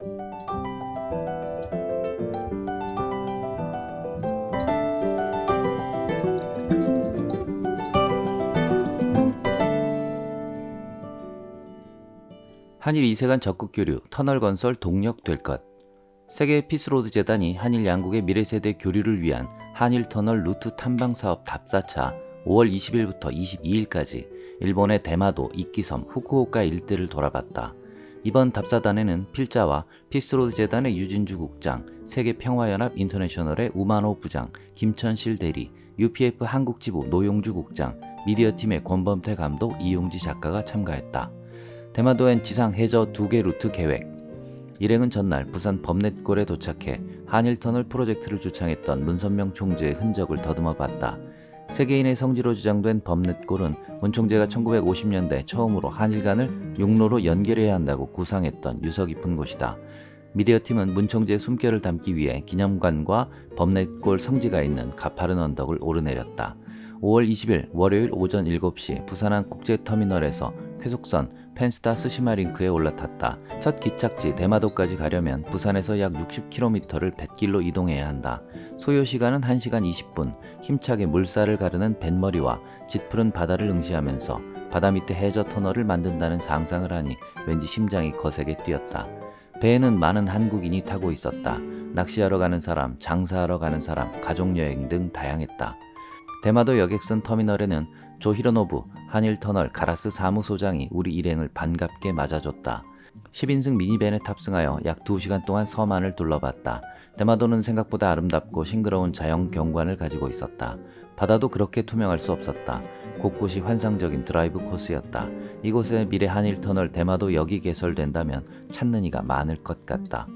한일 2세 간 적극 교류, 터널 건설 동력 될 것. 세계 피스로드 재단이 한일 양국의 미래세대 교류를 위한 한일 터널 루트 탐방 사업 답사차 5월 20일부터 22일까지 일본의 대마도, 이끼섬, 후쿠오카 일대를 돌아봤다. 이번 답사단에는 필자와 피스로드 재단의 유진주 국장, 세계평화연합 인터내셔널의 우만호 부장, 김천실 대리, UPF 한국지부 노용주 국장, 미디어팀의 권범태 감독, 이용지 작가가 참가했다. 대마도엔 지상 해저 2개 루트 계획. 일행은 전날 부산 범넷골에 도착해 한일터널 프로젝트를 주창했던 문선명 총재의 흔적을 더듬어 봤다. 세계인의 성지로 주장된 범넷골은 문 총재가 1950년대 처음으로 한일 간을 육로로 연결해야 한다고 구상했던 유서 깊은 곳이다. 미디어팀은 문 총재의 숨결을 담기 위해 기념관과 범넷골 성지가 있는 가파른 언덕을 오르내렸다. 5월 20일 월요일 오전 7시 부산항 국제터미널에서 쾌속선 펜스타 스시마링크에 올라탔다. 첫 기착지 대마도까지 가려면 부산에서 약 60km를 뱃길로 이동해야 한다. 소요 시간은 1시간 20분, 힘차게 물살을 가르는 뱃머리와 짙푸른 바다를 응시하면서 바다 밑에 해저 터널을 만든다는 상상을 하니 왠지 심장이 거세게 뛰었다. 배에는 많은 한국인이 타고 있었다. 낚시하러 가는 사람, 장사하러 가는 사람, 가족여행 등 다양했다. 대마도 여객선 터미널에는 조 히로노부 한일터널 가라스 사무소장이 우리 일행을 반갑게 맞아줬다. 10인승 미니밴에 탑승하여 약 2시간 동안 섬 안을 둘러봤다. 대마도는 생각보다 아름답고 싱그러운 자연 경관을 가지고 있었다. 바다도 그렇게 투명할 수 없었다. 곳곳이 환상적인 드라이브 코스였다. 이곳에 미래 한일터널 대마도 역이 개설된다면 찾는 이가 많을 것 같다.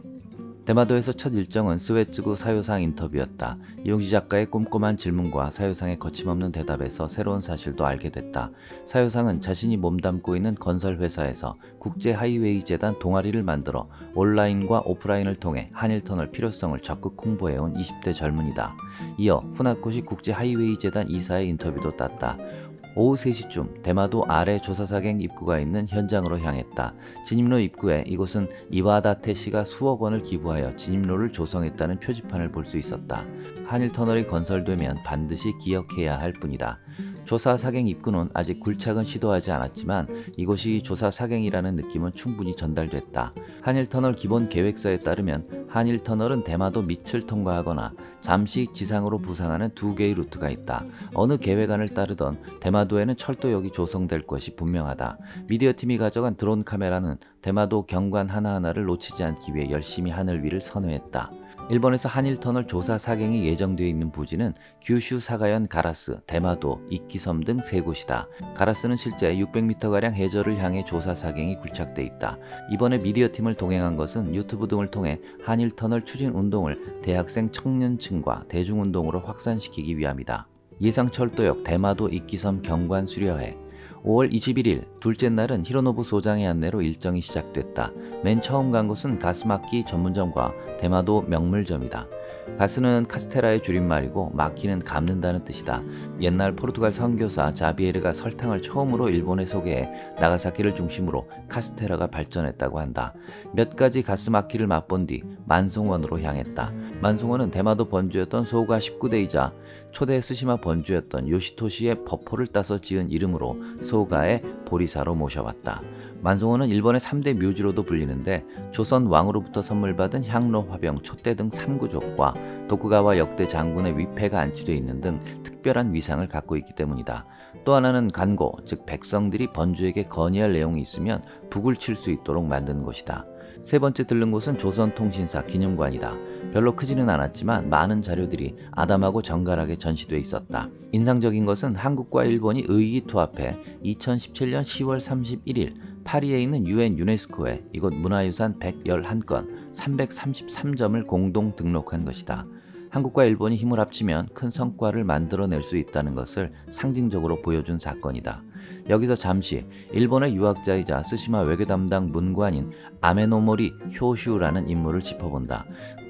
대마도에서 첫 일정은 스웨즈구 사요상 인터뷰였다. 이용지 작가의 꼼꼼한 질문과 사요상의 거침없는 대답에서 새로운 사실도 알게 됐다. 사요상은 자신이 몸담고 있는 건설회사에서 국제하이웨이 재단 동아리를 만들어 온라인과 오프라인을 통해 한일터널 필요성을 적극 홍보해온 20대 젊은이다. 이어 후나코시 국제하이웨이 재단 이사의 인터뷰도 땄다. 오후 3시쯤 대마도 아래 조사사갱 입구가 있는 현장으로 향했다. 진입로 입구에 이곳은 이와다테 씨가 수억 원을 기부하여 진입로를 조성했다는 표지판을 볼 수 있었다. 한일터널이 건설되면 반드시 기억해야 할 뿐이다. 조사사갱 입구는 아직 굴착은 시도하지 않았지만 이곳이 조사사갱이라는 느낌은 충분히 전달됐다. 한일터널 기본 계획서에 따르면 한일터널은 대마도 밑을 통과하거나 잠시 지상으로 부상하는 2개의 루트가 있다. 어느 계획안을 따르던 대마도에는 철도역이 조성될 것이 분명하다. 미디어팀이 가져간 드론 카메라는 대마도 경관 하나하나를 놓치지 않기 위해 열심히 하늘 위를 선회했다. 일본에서 한일터널 조사 사갱이 예정되어 있는 부지는 규슈 사가현 가라스, 대마도, 이끼섬 등 3곳이다. 가라스는 실제 600m가량 해저를 향해 조사 사갱이 굴착돼 있다. 이번에 미디어팀을 동행한 것은 유튜브 등을 통해 한일터널 추진 운동을 대학생 청년층과 대중운동으로 확산시키기 위함이다. 예상철도역 대마도 이끼섬 경관 수료회. 5월 21일 둘째 날은 히로노부 소장의 안내로 일정이 시작됐다. 맨 처음 간 곳은 가스막기 전문점과 대마도 명물점이다. 가스는 카스테라의 줄임말이고 막히는 감는다는 뜻이다. 옛날 포르투갈 선교사 자비에르가 설탕을 처음으로 일본에 소개해 나가사키를 중심으로 카스테라가 발전했다고 한다. 몇 가지 가스막히를 맛본 뒤 만송원으로 향했다. 만송원은 대마도 번주였던 소가 19대이자 초대 스시마 번주였던 요시토시의 버포를 따서 지은 이름으로 소가의 보리사로 모셔왔다. 만송원은 일본의 3대 묘지로도 불리는데 조선 왕으로부터 선물받은 향로, 화병, 촛대 등 3구족과 도쿠가와 역대 장군의 위패가 안치되어 있는 등 특별한 위상을 갖고 있기 때문이다. 또 하나는 간고, 즉 백성들이 번주에게 건의할 내용이 있으면 북을 칠 수 있도록 만든 곳이다. 세 번째 들른 곳은 조선통신사 기념관이다. 별로 크지는 않았지만 많은 자료들이 아담하고 정갈하게 전시돼 있었다. 인상적인 것은 한국과 일본이 의기투합해 2017년 10월 31일 파리에 있는 UN 유네스코에 이곳 문화유산 111건 333점을 공동 등록한 것이다. 한국과 일본이 힘을 합치면 큰 성과를 만들어낼 수 있다는 것을 상징적으로 보여준 사건이다. 여기서 잠시 일본의 유학자이자 스시마 외교 담당 문관인 아메노모리 효슈라는 인물을 짚어본다.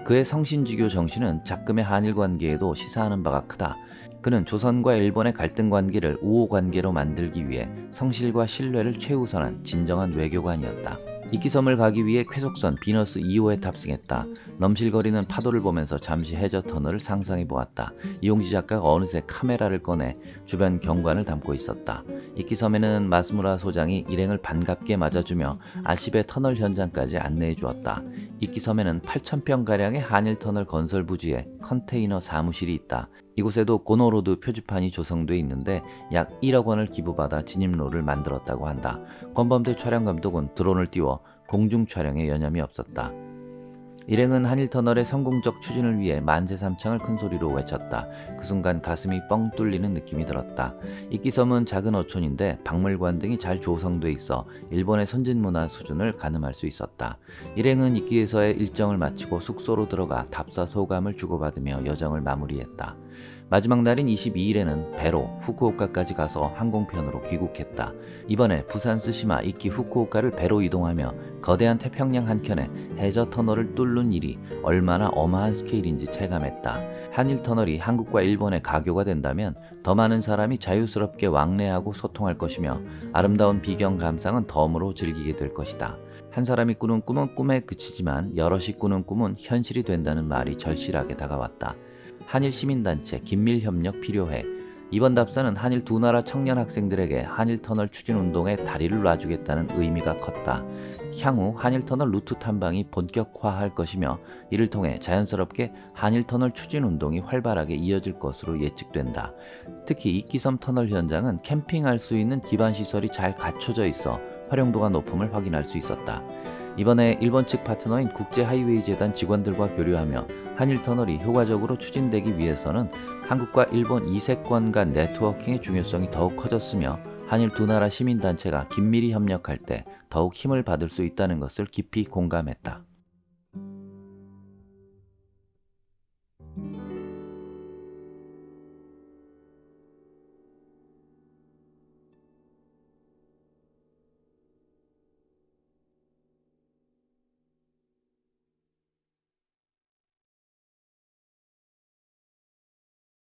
그의 성신지교 정신은 작금의 한일 관계에도 시사하는 바가 크다. 그는 조선과 일본의 갈등 관계를 우호 관계로 만들기 위해 성실과 신뢰를 최우선한 진정한 외교관이었다. 이끼섬을 가기 위해 쾌속선 비너스 2호에 탑승했다. 넘실거리는 파도를 보면서 잠시 해저 터널을 상상해 보았다. 이용지 작가가 어느새 카메라를 꺼내 주변 경관을 담고 있었다. 이끼섬에는 마스무라 소장이 일행을 반갑게 맞아주며 아시베 터널 현장까지 안내해 주었다. 이끼섬에는 8,000평가량의 한일터널 건설 부지에 컨테이너 사무실이 있다. 이곳에도 고노로드 표지판이 조성돼 있는데 약 1억 원을 기부받아 진입로를 만들었다고 한다. 권범대 촬영감독은 드론을 띄워 공중 촬영에 여념이 없었다. 일행은 한일터널의 성공적 추진을 위해 만세삼창을 큰 소리로 외쳤다. 그 순간 가슴이 뻥 뚫리는 느낌이 들었다. 이끼섬은 작은 어촌인데 박물관 등이 잘 조성돼 있어 일본의 선진문화 수준을 가늠할 수 있었다. 일행은 이끼에서의 일정을 마치고 숙소로 들어가 답사 소감을 주고받으며 여정을 마무리했다. 마지막 날인 22일에는 배로 후쿠오카까지 가서 항공편으로 귀국했다. 이번에 부산 스시마 이키 후쿠오카를 배로 이동하며 거대한 태평양 한켠에 해저 터널을 뚫는 일이 얼마나 어마한 스케일인지 체감했다. 한일 터널이 한국과 일본의 가교가 된다면 더 많은 사람이 자유스럽게 왕래하고 소통할 것이며 아름다운 비경 감상은 덤으로 즐기게 될 것이다. 한 사람이 꾸는 꿈은 꿈에 그치지만 여럿이 꾸는 꿈은 현실이 된다는 말이 절실하게 다가왔다. 한일 시민단체 긴밀협력 필요해. 이번 답사는 한일 두 나라 청년 학생들에게 한일터널 추진운동에 다리를 놔주겠다는 의미가 컸다. 향후 한일터널 루트 탐방이 본격화할 것이며 이를 통해 자연스럽게 한일터널 추진운동이 활발하게 이어질 것으로 예측된다. 특히 이끼섬 터널 현장은 캠핑할 수 있는 기반시설이 잘 갖춰져 있어 활용도가 높음을 확인할 수 있었다. 이번에 일본 측 파트너인 국제하이웨이재단 직원들과 교류하며 한일터널이 효과적으로 추진되기 위해서는 한국과 일본 이세권 간 네트워킹의 중요성이 더욱 커졌으며 한일 두 나라 시민단체가 긴밀히 협력할 때 더욱 힘을 받을 수 있다는 것을 깊이 공감했다.